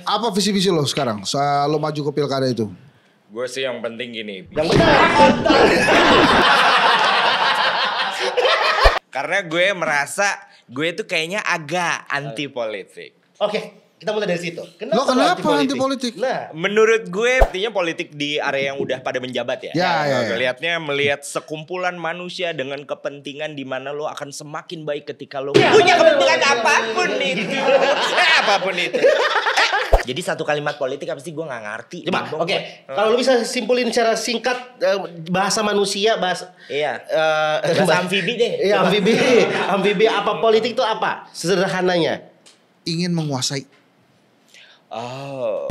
Apa visi misi lo sekarang? Lo maju ke pilkada itu? Gue sih yang penting gini. Yang benar. Karena gue merasa gue tuh kayaknya agak anti politik. Oke, kita mulai dari situ. Lo kenapa anti politik? Nah, Menurut gue artinya politik di area yang udah pada menjabat ya. Ya. Melihat sekumpulan manusia dengan kepentingan di mana lo akan semakin baik ketika lo punya kepentingan apapun itu. Apapun itu. Jadi satu kalimat politik apa sih gue nggak ngerti. coba, oke. Kalau lu bisa simpulin secara singkat bahasa manusia, bahasa Bahasa amfibi deh. Iya, amfibi apa politik itu apa? Sederhananya. Ingin menguasai. Oh.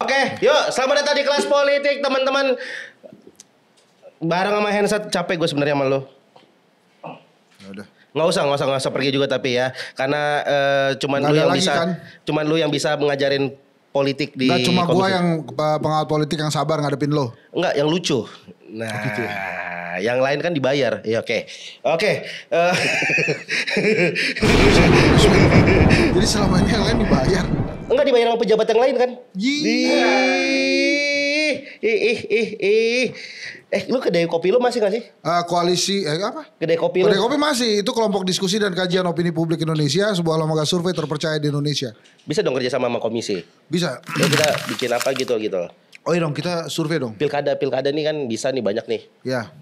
Oke, yuk selamat datang di kelas politik teman-teman. Bareng sama Hensat, capek gue sebenarnya sama lo. Ya udah. Nggak usah pergi juga tapi ya, karena cuman Nggak lu ada yang lagi, bisa, kan? cuman lu yang bisa ngajarin politik di. Gak cuma gue komisi. yang pengawal politik yang sabar ngadepin lo. Enggak, yang lucu. Nah, gitu ya? yang lain kan dibayar. Ya oke. Jadi selama ini yang lain dibayar. Enggak dibayar sama pejabat yang lain kan? Lu kedai kopi lu masih gak sih? Koalisi apa? Kedai kopi lu? Kedai Kopi masih. Itu kelompok diskusi dan kajian opini publik Indonesia, sebuah lembaga survei terpercaya di Indonesia. Bisa dong kerja sama komisi. Bisa. Ya kita bikin apa gitu. Oh iya dong, kita survei dong. Pilkada nih kan bisa nih banyak nih. Ya.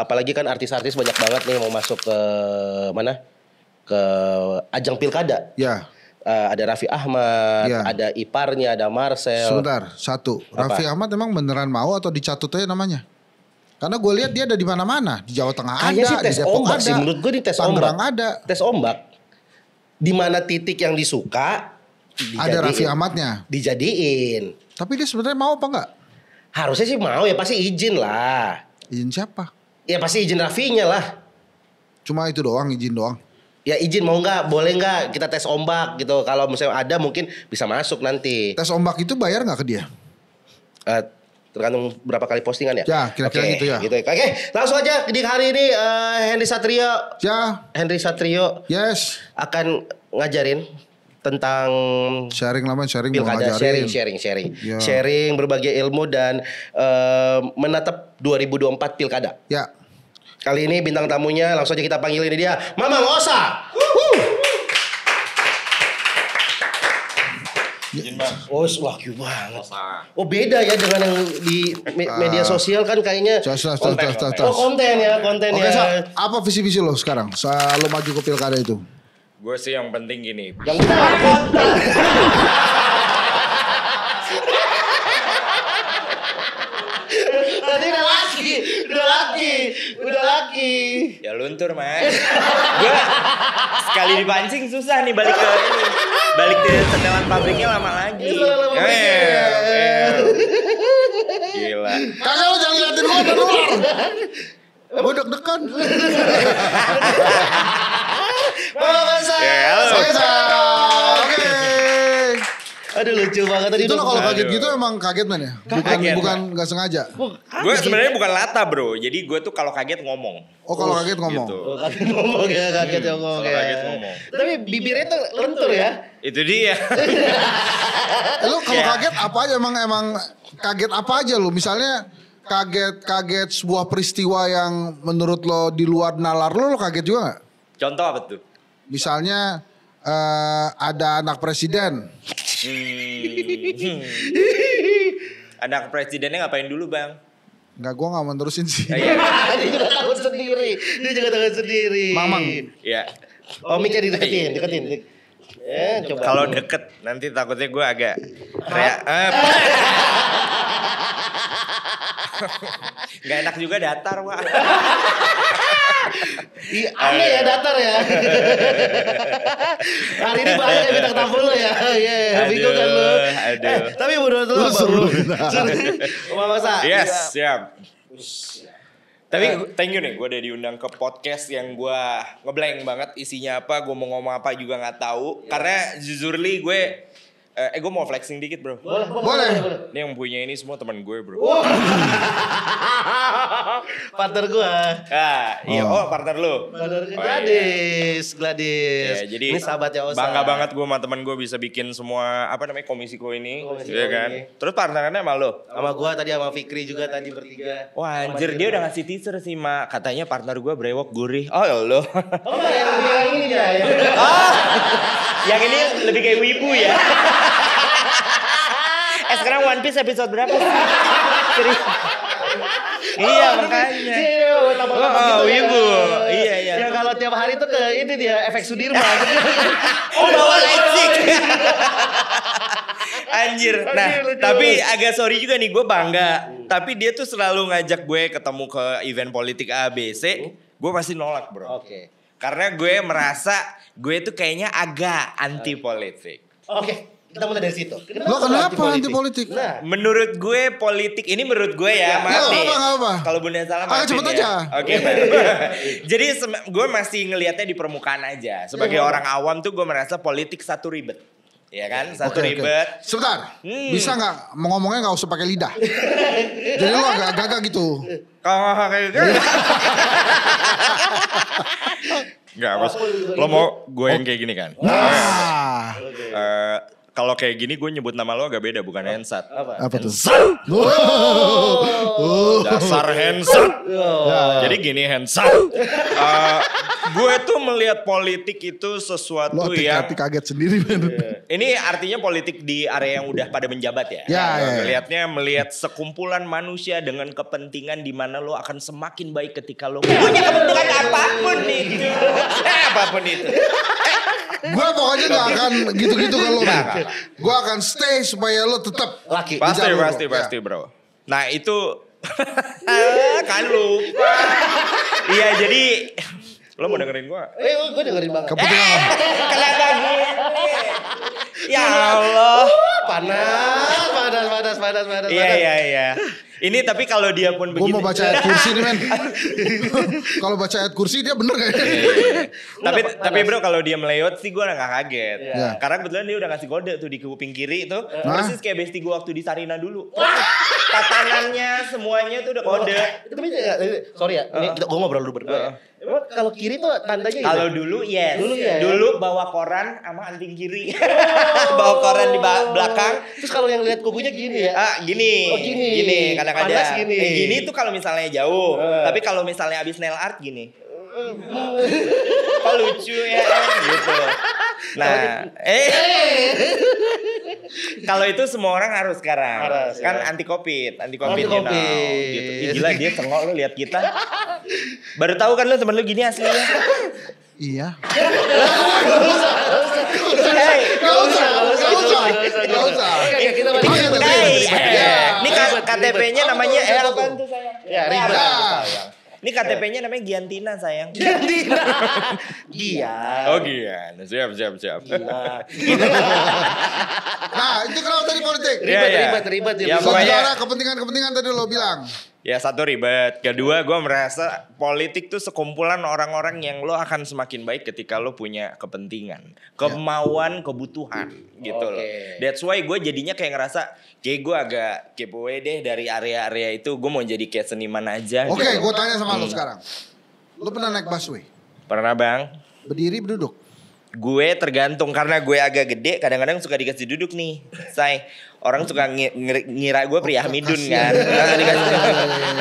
Apalagi kan artis-artis banyak banget nih mau masuk ke mana? Ke ajang pilkada. Ya. Ada Raffi Ahmad, Ya. ada iparnya, ada Marcel. Sebentar, satu. Apa? Raffi Ahmad emang beneran mau atau dicatut aja namanya? Karena gue lihat dia ada di mana-mana. Di Jawa Tengah Kayaknya ada, sih tes di Depok ombak ada. sih, menurut gue di tes Tangerang ombak. ada. Tes ombak. Di mana titik yang disuka Ada Raffi Ahmadnya. dijadiin. Tapi dia sebenarnya mau apa enggak? Harusnya sih mau ya, pasti izin lah. Izin siapa? Ya pasti izin Raffinya lah. Cuma itu doang, izin doang. Ya izin mau nggak, boleh nggak kita tes ombak gitu. Kalau misalnya ada mungkin bisa masuk nanti. Tes ombak itu bayar nggak ke dia? Tergantung berapa kali postingan ya. Ya, kira-kira Oke, gitu ya. Oke, langsung aja di hari ini Henry Satrio Yes. akan ngajarin tentang Sharing mau pilkada, ngajarin. sharing. Ya. Sharing berbagai ilmu dan menatap 2024 pilkada. Ya. Kali ini bintang tamunya langsung aja kita panggil, ini dia Mamang Osa. Izin bang. Wah, cute banget. Oh beda ya dengan yang di media sosial kan kayaknya. Tas. Oh konten ya. Oke, apa visi misi lo sekarang? Lo maju ke pilkada itu? Gue sih yang penting gini. Yang benar. Tadi udah lagi. Ya luntur mas. Gue sekali dipancing susah nih balik ke setelan pabriknya lama lagi. Gila. Kagak, lo jangan liatin gue dari luar. Gue deg-degan. Ya, halo. Oke. Aduh lucu banget tadi. Itu lo kalau kaget Aduh. gitu emang kaget man ya? Kaget. Bukan nggak sengaja. Gue sebenarnya bukan lata bro. Jadi gue tuh kalau kaget ngomong. Oh kalau kaget ngomong. Gitu. Kaget ngomong ya, kaget ya ngomong. Kalau kaget ngomong. Tapi bibirnya tuh lentur ya. Itu dia. Lo kalau Ya. kaget apa aja emang kaget apa aja lo? Misalnya kaget sebuah peristiwa yang menurut lo di luar nalar lo kaget juga nggak? Contoh apa tuh? Misalnya ada anak presiden. Anak presidennya ngapain dulu bang? Enggak, gue gak mau terusin sih. Iya. Dia juga takut sendiri. Mamang. Ya. Oh mic-nya deketin. Coba. Kalau deket nanti takutnya gue agak kayak nggak enak juga datar wah. Iya, aneh ya datar ya. Hari ini banyak yang bintang tamu lo ya. Iya, bingung kan lo. Aduh. Tapi menurut lo seru. Mama Sa. Yes, siap. Tapi thank you nih, gue udah diundang ke podcast yang gue ngeblank banget isinya apa, gue mau ngomong apa juga nggak tahu. Karena jujurly gue Gue mau flexing dikit bro. Boleh. Ini yang punya ini semua teman gue bro. Partner gue. Iya, partner lu. Partner Oh, Gladys. Ya, jadi ini sahabatnya Osa. bangga banget gue sama teman gue bisa bikin semua komisiku ini, iya kan? Terus partnerannya sama lu? Sama gue tadi sama Fikri juga tadi bertiga. Wah anjir dia udah ngasih teaser sih mak. Katanya partner gue brewok gurih. Oh lo. Oh yang ini dia ya. Yang ini lebih kayak wibu ya. Sekarang One Piece episode berapa sih? Serius. Iya makanya. Wibu. Iya. Yang kalau tiap hari tuh ke ini dia efek Sudirman. Bawa lightstick. Anjir. Nah, tapi agak sorry juga nih gue bangga. Tapi dia tuh selalu ngajak gue ketemu ke event politik ABC. Gue pasti nolak bro. Oke. Karena gue merasa gue tuh kayaknya agak anti politik. Oke. Kita mulai dari situ. Lo kenapa anti politik? Nah, Menurut gue politik ini menurut gue ya, maaf nih. apa. Kalau Bunda salah maafin Cepet ya. aja. Oke. Jadi gue masih ngelihatnya di permukaan aja. Sebagai orang awam tuh gue merasa politik satu ribet. Ya kan? Satu Oke. ribet. Sebentar, bisa nggak ngomongnya nggak usah pakai lidah. Jadi lo agak gagak gitu. Kalau kayak gitu. Enggak, Mas. Lo mau gue yang kayak gini kan? Nah, Kalau kayak gini gue nyebut nama lo agak beda, bukan Hensat. apa tuh? Dasar Hensat. Jadi gini Hensat. Gue tuh melihat politik itu sesuatu Lo yang hati kaget sendiri men. ini artinya politik di area yang udah pada menjabat ya. Ya. Melihat sekumpulan manusia dengan kepentingan di mana lo akan semakin baik ketika lo punya kepentingan apapun itu. Apapun itu. Gue pokoknya gak akan gitu-gitu kalau lo. Gue akan stay supaya lo tetap laki. Pasti bro. Nah itu kan lupa. Iya jadi lo mau dengerin gue? Gue dengerin banget. kepentingan. Kenapa gini? Ya Allah. Panas. Iya. Ini tapi kalau dia pun Gue begini. mau baca ayat kursi nih men. Kalau baca ayat kursi dia bener gak ya? Tapi bro kalau dia melewat sih gue gak kaget. Iya. Karena kebetulan dia udah ngasih kode tuh di kuping kiri itu. Hah? Persis kayak bestie gue waktu di Sarina dulu. Tatanannya semuanya tuh udah kode. Tapi sorry ya, ini gue ngobrol dulu berdua ya. Emang kalau kiri tuh tandanya Kalau gitu? dulu yes. Dulu Dulu bawa koran sama anting kiri. Bawa koran di belakang. Terus kalau yang lihat kukunya gini ya? Gini. Oh, gini. Kadang-kadang. Panas gini. Gini tuh kalau misalnya jauh. Tapi kalau misalnya abis nail art gini. Kok lucu ya gitu. Nah, kalau itu semua orang harus sekarang. Kan ya. anti covid Anti you know, Covid. gitu. Ih, gila dia tengok lu lihat kita. Baru tahu kan lu temen lu gini aslinya. Iya. Hey, Gak usah. Oke, kita balik. Ini KTP-nya namanya apaan tuh sayang? Ya, ribet. Sayang. Ini KTP-nya namanya Giantina sayang. Iya. Oh Gian, siap. Nah itu kenapa tadi politik? Ribet. Ya, Satu pokoknya- negara kepentingan tadi lo bilang. Ya satu ribet, kedua gue merasa politik tuh sekumpulan orang-orang yang lo akan semakin baik ketika lo punya kepentingan, kemauan, kebutuhan gitu loh. That's why gue jadinya kayak ngerasa kayak gue agak kepo deh dari area-area itu, gue mau jadi kayak seniman aja. Oke, gitu. gue tanya sama lo sekarang. Lo pernah naik busway? Pernah bang? Berdiri berduduk? Gue tergantung karena gue agak gede, kadang-kadang suka dikasih duduk nih, say. Orang suka ngira gue pria Hamidun kan.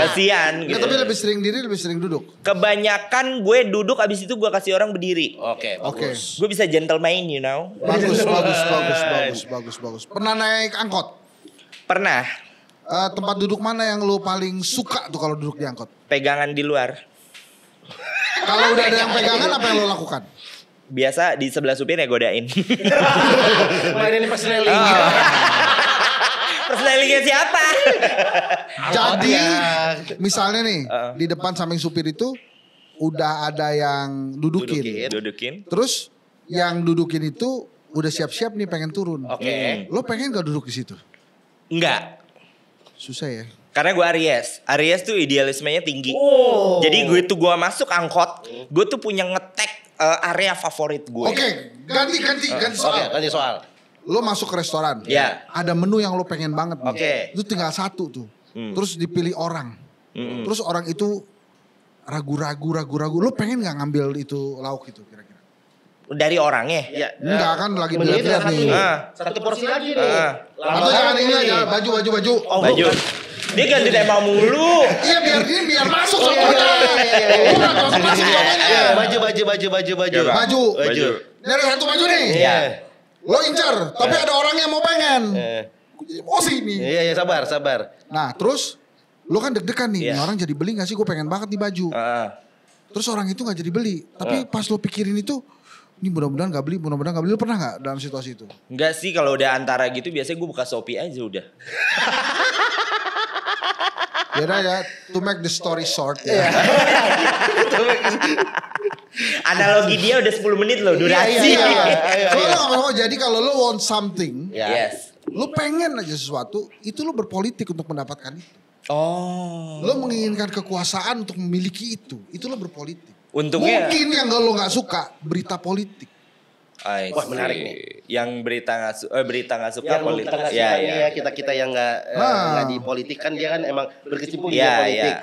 Kasian gitu. Tapi lebih sering diri, lebih sering duduk. Kebanyakan gue duduk abis itu gue kasih orang berdiri. Oke. Gue bisa gentleman you know. Bagus. Pernah naik angkot? Pernah Tempat duduk mana yang lo paling suka tuh kalau duduk di angkot? pegangan di luar. Kalau udah ada yang pegangan apa yang lo lakukan? Biasa di sebelah supir ya godain. Mainin persneling. Personalnya siapa? Jadi misalnya nih di depan samping supir itu udah ada yang dudukin. Dudukin. Terus yang dudukin itu udah siap-siap nih pengen turun. Oke. Lo pengen gak duduk di situ? Enggak. Susah ya. Karena gue Aries. Aries tuh idealismenya tinggi. Jadi gue masuk angkot, gue tuh punya ngetek area favorit gue. Oke, ganti soal. Ganti soal. lo masuk ke restoran. Iya. Ada menu yang lo pengen banget nih. Oke. Itu tinggal satu tuh. Terus dipilih orang. Terus orang itu ragu-ragu. Lo pengen nggak ngambil itu lauk itu kira-kira? Dari orangnya. Ya. Enggak kan lagi Menunya dilihat satu nih. nih. Satu porsi lagi nih. Atau jangan ini aja baju. Oh, Baju. bukan. Dia ganti tema mulu. Iya biar masuk Oh, semuanya. iya. Bukan langsung masuk jawabannya. Baju. Baju. Ini ada satu baju nih. Iya. Lo incar, tapi ada orang yang mau pengen. Gue jadi emosi nih. Iya, sabar. Nah terus lo kan deg-degan nih, Iya. ini orang jadi beli gak sih? Gue pengen banget nih baju. Terus orang itu gak jadi beli. Tapi pas lo pikirin itu, ini mudah-mudahan gak beli. Lo pernah gak dalam situasi itu? Enggak sih, kalau udah antara gitu biasanya gue buka Shopee aja udah. Ya, to make the story short ya. Analogi dia udah 10 menit loh durasi. Iya. Soalnya gak mau jadi kalau lo want something, Yes. lo pengen aja sesuatu, itu lo berpolitik untuk mendapatkan itu. Oh. Lo menginginkan kekuasaan untuk memiliki itu lo berpolitik. Untungnya. Mungkin yang lo gak suka, berita politik. Wah, menarik nih. Yang berita nggak suka Yang politik. kita nggak suka nih ya, kita yang nggak di politik kan dia kan emang berkecimpung di politik.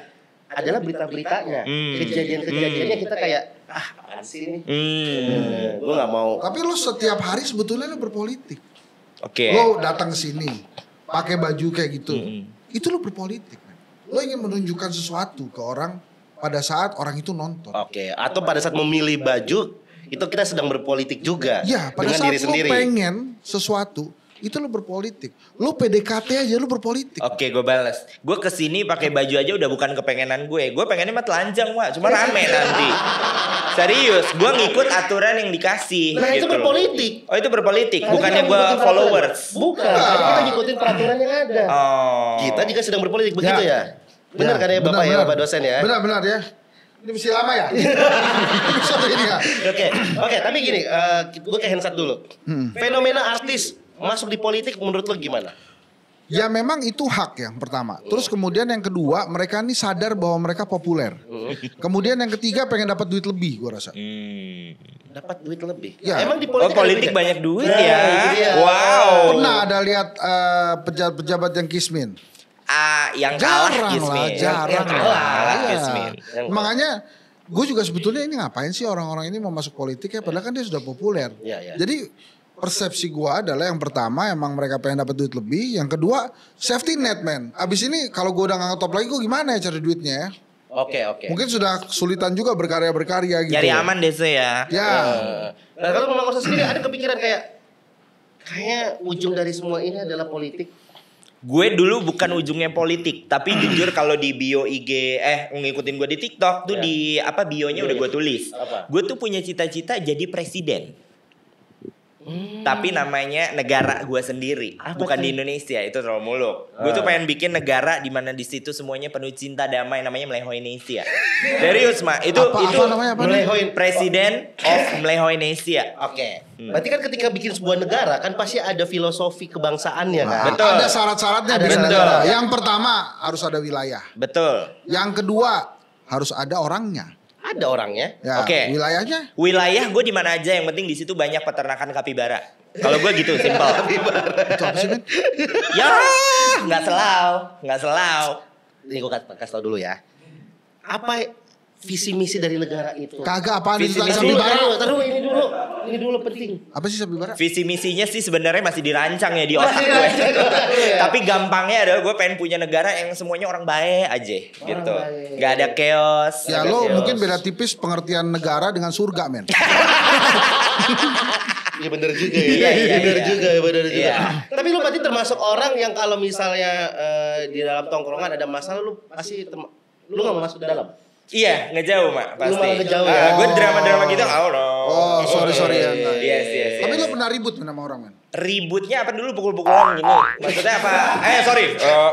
Adalah berita-beritanya, kejadian-kejadiannya kita kayak apaan sih ini? Gue nggak mau. Tapi lo setiap hari sebetulnya lo berpolitik. Oke. Lo datang ke sini, pakai baju kayak gitu. Itu lo berpolitik. Man. Lo ingin menunjukkan sesuatu ke orang pada saat orang itu nonton. Oke, atau pada saat memilih baju itu kita sedang berpolitik juga Ya, pada dengan saat diri lo sendiri. pengen sesuatu, itu lo berpolitik. Lo PDKT aja lo berpolitik. Oke, gue balas. Gue kesini pakai baju aja udah bukan kepengenan gue. Gue pengennya mah telanjang, Wak. Cuma rame nanti. Serius, gue ngikut aturan yang dikasih. Nah, itu gitu loh. berpolitik. Oh, itu berpolitik. Karena Bukannya kita gue ngikutin followers. peraturan. Bukan, karena kita ngikutin peraturan yang ada. Oh. Kita juga sedang berpolitik begitu ya? Benar kan ya Bapak ya, Bapak dosen ya? Benar ya. Ini mesti lama ya? Episode ini ya? Oke, tapi gini, gue ke Hensat dulu. Fenomena artis masuk di politik menurut lo gimana? Ya memang itu hak yang pertama. Terus kemudian yang kedua, mereka ini sadar bahwa mereka populer. Kemudian yang ketiga pengen dapat duit lebih, gue rasa. Dapat duit lebih. Ya. Emang di Oh, politik, politik banyak duit Nah, ya. itu dia. Wow. Pernah ada lihat pejabat yang kismin? Yang kalah Jarang lah, Kismin. jarang Yang kalah Iya. Kismin. Makanya gue juga sebetulnya ini ngapain sih orang-orang ini mau masuk politik ya? Padahal kan dia sudah populer. Iya. Jadi persepsi gue adalah yang pertama emang mereka pengen dapat duit lebih. Yang kedua safety net man. Abis ini kalau gue udah gak ngetop lagi gue gimana ya cari duitnya ya? Oke. Mungkin sudah kesulitan juga berkarya gitu. Nyari aman deh ya. Ya. Nah kalau Mang Oso sendiri ada kepikiran kayak ujung dari semua ini adalah politik. Gue dulu bukan ujungnya politik, tapi jujur kalau di bio IG ngikutin gue di TikTok tuh di bionya udah gue tulis. Apa? Gue tuh punya cita-cita jadi presiden. Tapi namanya negara gue sendiri, bukan di Indonesia, itu terlalu muluk. Gue tuh pengen bikin negara di mana di situ semuanya penuh cinta damai, namanya Meleho Indonesia. Serius, Mak. Itu Namanya apa? Melehoin Presiden of Meleho Indonesia. Oke. Berarti kan ketika bikin sebuah negara kan pasti ada filosofi kebangsaannya kan. Betul. Ada syarat-syaratnya Ada bikin betul. negara. Yang pertama harus ada wilayah. Betul. Yang kedua harus ada orangnya. Ada orangnya. Ya, Oke. wilayahnya. Wilayah gue di mana aja, yang penting di situ banyak peternakan kapibara. Kalau gue gitu, simpel. Itu apa sih, Ben? Ya, nggak selau. Ini gue kasih tau dulu ya. Apa visi misi dari negara itu? Kagak apaan itu Visi tadi misi. sapi bara. Taruh ini dulu penting. Apa sih sapi bara? Visi misinya sih sebenarnya masih dirancang ya di otak Masih gue. dirancang, ya. Tapi gampangnya adalah gue pengen punya negara yang semuanya orang baik aja gitu. baik. Nggak ada chaos. Ya nggak ada lo chaos. mungkin beda tipis pengertian negara dengan surga, men. Iya benar juga ya. Iya, benar iya. juga. Iya. Tapi lu berarti termasuk orang yang kalau misalnya di dalam tongkrongan ada masalah lu pasti lu nggak mau masuk ke dalam. Iya, ngejauh Mak, pasti. Lu malah ngejauh ya? Gue drama-drama gitu, no. Oh, sorry ya. Yes. Tapi lo pernah ribut sama orang, men? Ributnya apa dulu pukul-pukulan gini? Maksudnya apa?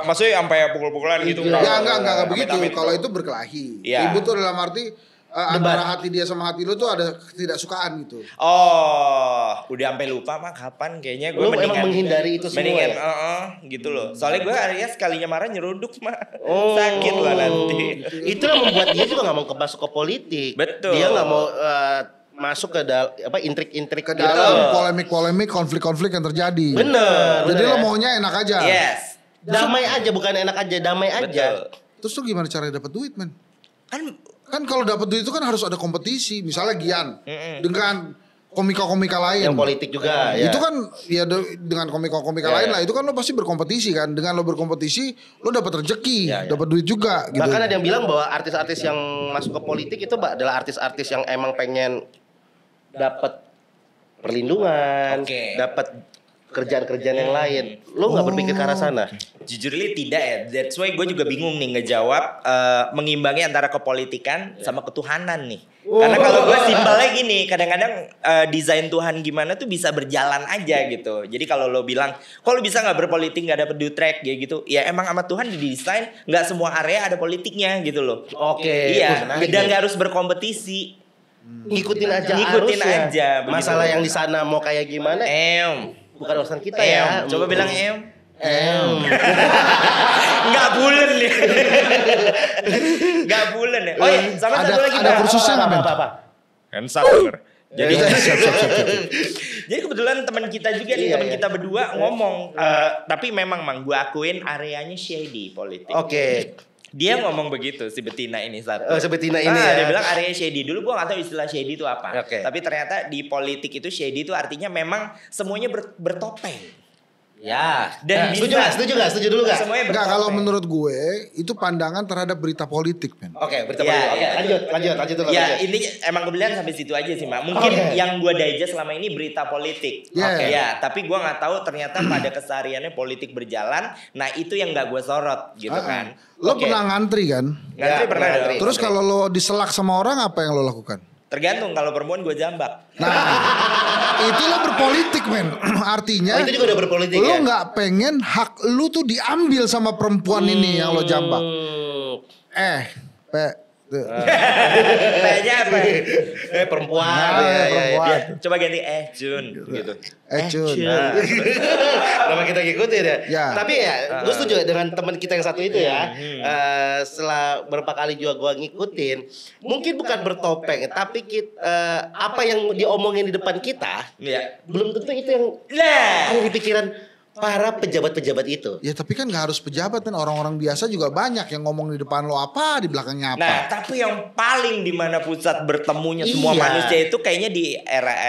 Maksudnya sampai pukul-pukulan gitu. Ya enggak begitu. Kalau itu berkelahi. Iya. Ribut tuh dalam arti antara hati dia sama hati lu tuh ada ketidaksukaan gitu. Oh, udah sampai lupa Mak kapan kayaknya gue Lu emang menghindari itu semua mendingan, ya? gitu loh. Soalnya gue Arya sekalinya marah nyeruduk Mak. Oh. Sakit lah nanti. Itu yang membuat dia juga nggak mau masuk ke politik. Betul. Dia nggak mau masuk ke intrik-intrik ke dalam polemik-polemik, konflik-konflik yang terjadi. Bener. Jadi lo maunya enak aja. Yes. Damai aja, bukan enak aja, damai aja. Terus tuh gimana caranya dapat duit, men? Kan Kalau dapat duit itu kan harus ada kompetisi. Misalnya Gian dengan komika-komika lain. Yang politik juga. Ya. Itu kan ya dengan komika-komika lain lah. Itu kan lo pasti berkompetisi kan. Dengan lo berkompetisi, lo dapat rezeki, dapat duit juga. Gitu. Bahkan ada yang bilang bahwa artis-artis yang masuk ke politik itu adalah artis-artis yang emang pengen dapat perlindungan, dapat kerjaan-kerjaan yang lain. Lo nggak berpikir ke arah sana? Jujur tidak ya. That's why gue juga bingung nih ngejawab mengimbangi antara kepolitikan sama ketuhanan nih. Karena kalau gue simpelnya gini, kadang-kadang desain Tuhan gimana tuh bisa berjalan aja gitu. Jadi kalau lo bilang, kok lo bisa nggak berpolitik nggak dapet duit track ya gitu. Ya emang sama Tuhan didesain nggak semua area ada politiknya gitu loh. Iya. Dan nggak harus berkompetisi. Ngikutin aja. Masalah yang di sana mau kayak gimana? Bukan urusan kita ya. Coba bilang Nggak bulan nih. Nggak bulan ya. Oh iya, sama satu lagi. Ada kursusnya nggak, Ben? Handsap. Jadi kebetulan teman kita juga nih, teman kita berdua ngomong. Tapi memang Mang, gue akuin areanya shady politik. Dia ngomong begitu si Betina ini satu. Si Betina ini ya. Dia bilang area shady. Dulu gue gak tahu istilah shady itu apa. Tapi ternyata di politik itu shady itu artinya memang semuanya bertopeng. Ya. Dan setuju dulu gak? Semuanya enggak, kalau menurut gue itu pandangan terhadap berita politik, men. Berita politik. Lanjut dulu. Ya, ini emang kebetulan sampai situ aja sih, Mak. Mungkin yang gue digest selama ini berita politik. Ya, tapi gue nggak tahu ternyata pada kesehariannya politik berjalan. Nah, itu yang nggak gue sorot gitu kan. Lo pernah ngantri kan? Ngantri pernah. Terus kalau lo diselak sama orang apa yang lo lakukan? Tergantung, kalau perempuan gue jambak. Nah, itu lo berpolitik, men. Artinya itu juga udah berpolitik lo nggak pengen hak lo tuh diambil sama perempuan ini yang lo jambak. Kayaknya apa? Perempuan. Perempuan. Coba ganti Jun gitu. Jun. Nama kita ngikutin ya. Tapi gue setuju dengan teman kita yang satu itu ya. Setelah berapa kali juga gue ngikutin, mungkin bukan bertopeng, tapi apa yang diomongin di depan kita, belum tentu itu yang ada di pikiran para pejabat-pejabat itu. Ya tapi kan gak harus pejabat kan, orang-orang biasa juga banyak yang ngomong di depan lo apa, di belakangnya apa. Nah, tapi yang paling di mana pusat bertemunya semua manusia itu kayaknya di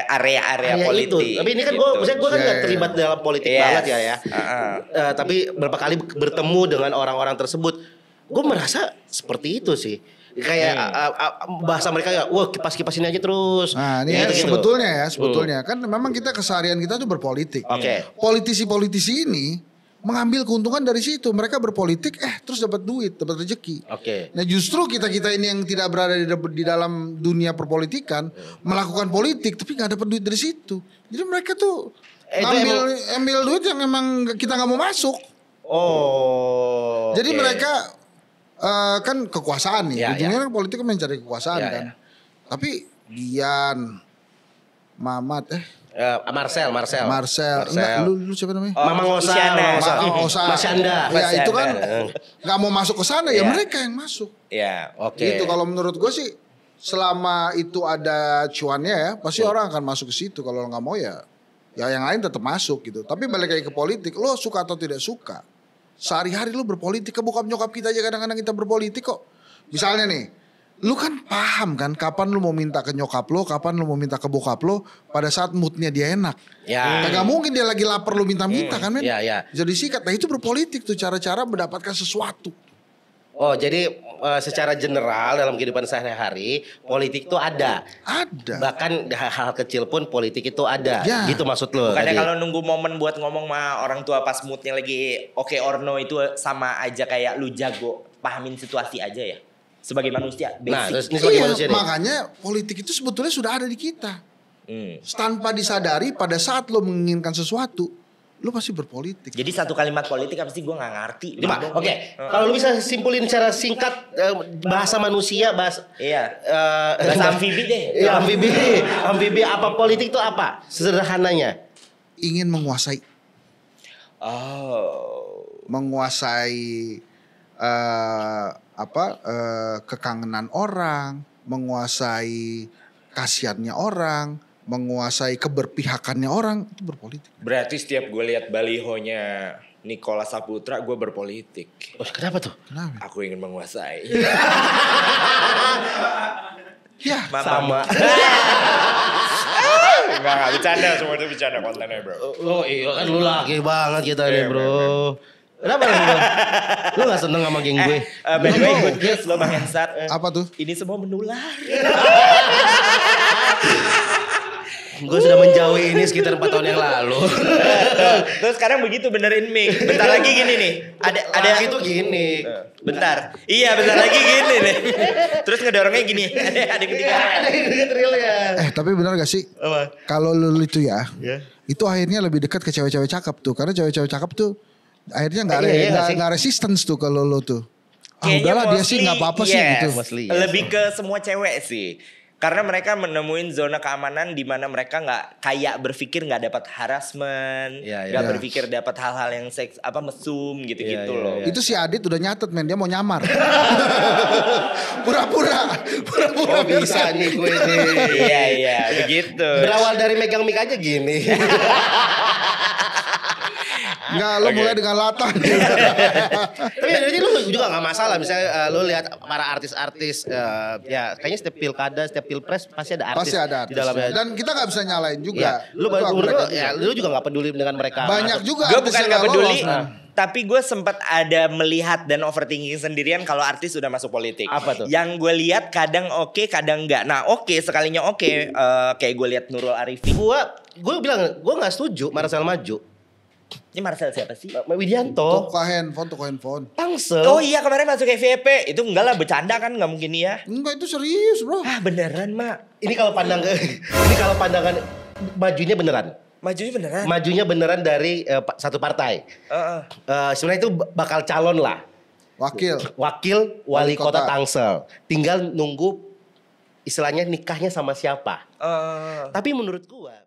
area-area politik. Itu. Tapi ini kan gue kan gak terlibat dalam politik banget ya. Tapi berapa kali bertemu dengan orang-orang tersebut, gue merasa seperti itu sih. Kayak bahasa mereka ya, wah kipas-kipasin aja terus. Nah ini sebetulnya kan memang kita keseharian kita tuh berpolitik. Politisi-politisi ini mengambil keuntungan dari situ. Mereka berpolitik terus dapat duit, dapat rezeki. Nah justru kita ini yang tidak berada di dalam dunia perpolitikan melakukan politik tapi nggak dapat duit dari situ. Jadi mereka tuh ambil duit yang emang kita nggak mau masuk. Jadi mereka kan kekuasaan nih, ujungnya kan politik kan mencari kekuasaan kan. Tapi Gian, Mamat, Marcel. Enggak, lu siapa namanya? Mamang Osa. Masyanda. Ya itu kan nggak mau masuk ke sana ya mereka yang masuk. Itu kalau menurut gue sih selama itu ada cuannya ya pasti orang akan masuk ke situ. Kalau nggak mau ya yang lain tetap masuk gitu. Tapi balik lagi ke politik, lo suka atau tidak suka? Sehari-hari lu berpolitik, ke bokap nyokap kita aja kadang-kadang kita berpolitik kok. Misalnya nih, lu kan paham kan kapan lu mau minta ke nyokap lo, kapan lu mau minta ke bokap lo pada saat moodnya dia enak. Kagak mungkin dia lagi lapar lu minta-minta kan men. Jadi sikat. Nah itu berpolitik tuh cara-cara mendapatkan sesuatu. Jadi secara general dalam kehidupan sehari-hari politik itu ada. Bahkan hal kecil pun politik itu ada. Gitu maksud lo. Bukannya kalau nunggu momen buat ngomong sama orang tua pas moodnya lagi oke or no itu sama aja kayak lu jago pahamin situasi aja ya. Sebagai manusia basic. Nah, terus ini sebagai manusia nih. Makanya politik itu sebetulnya sudah ada di kita. Tanpa disadari pada saat lo menginginkan sesuatu, lo pasti berpolitik. Jadi satu kalimat politik apa sih gue gak ngerti. Kalau lo bisa simpulin secara singkat bahasa manusia, bahasa amfibi deh. Amfibi apa politik itu apa? Sederhananya. Ingin menguasai. Menguasai kekangenan orang, menguasai kasihannya orang, menguasai keberpihakannya orang, itu berpolitik. Berarti setiap gue lihat balihonya Nicholas Saputra, gue berpolitik. Oh, kenapa tuh? Kenapa? Aku ingin menguasai. Ya, sama. Enggak, bercanda, semua itu bercanda kontennya bro. Oh iya kan lu laki banget kita nih bro. Kenapa lu gak seneng sama geng gue? By the way, good news lo Bang Hensat. Apa tuh? Ini semua menular. Gue sudah menjauhi ini sekitar 4 tahun yang lalu. Terus sekarang begitu benerin mic. Bentar lagi gini nih. Ada itu gini. Bentar. Iya, bentar lagi gini nih. Terus ngedorongnya gini. Ada ketiga. Ada ya. Tapi benar gak sih? Apa? Kalau lu itu ya, itu akhirnya lebih dekat ke cewek-cewek cakep tuh. Karena cewek-cewek cakep tuh akhirnya nggak resistance tuh kalau lu tuh. Udahlah dia sih nggak apa-apa sih gitu. Lebih ke semua cewek sih. Karena mereka menemuin zona keamanan di mana mereka nggak kayak berpikir nggak dapat harassment, nggak berpikir dapat hal-hal yang seks mesum gitu-gitu loh. Itu si Adit udah nyatet men, dia mau nyamar. Pura-pura bisa nih gue nih. Iya begitu. Berawal dari megang mic aja gini. Enggak, lo mulai dengan latah. Tapi jadi lu juga gak masalah. Misalnya lu lihat para artis-artis. Ya kayaknya setiap pilkada, setiap pilpres pasti ada artis. Pasti ada artis. Di dalamnya. Dan kita gak bisa nyalain juga. Ya, lu juga gak peduli dengan mereka. Banyak juga gue bukan gak peduli. Tapi gue sempat ada melihat dan overthinking sendirian kalau artis sudah masuk politik. Apa tuh? Yang gue lihat kadang oke, kadang enggak. Nah sekalinya oke. Kayak gue lihat Nurul Arifin. Gue bilang, gue gak setuju Marcel maju. Ini Marcel siapa sih? Widianto. Toko handphone. Tangsel. Oh iya kemarin masuk FVP. Itu enggak lah bercanda kan, nggak mungkin ya. Enggak, itu serius bro. Beneran Mak. Ini kalau pandangan majunya beneran. Majunya beneran dari satu partai. Sebenarnya itu bakal calon lah. Wakil wali kota Tangsel. Tinggal nunggu istilahnya nikahnya sama siapa. Tapi menurut gua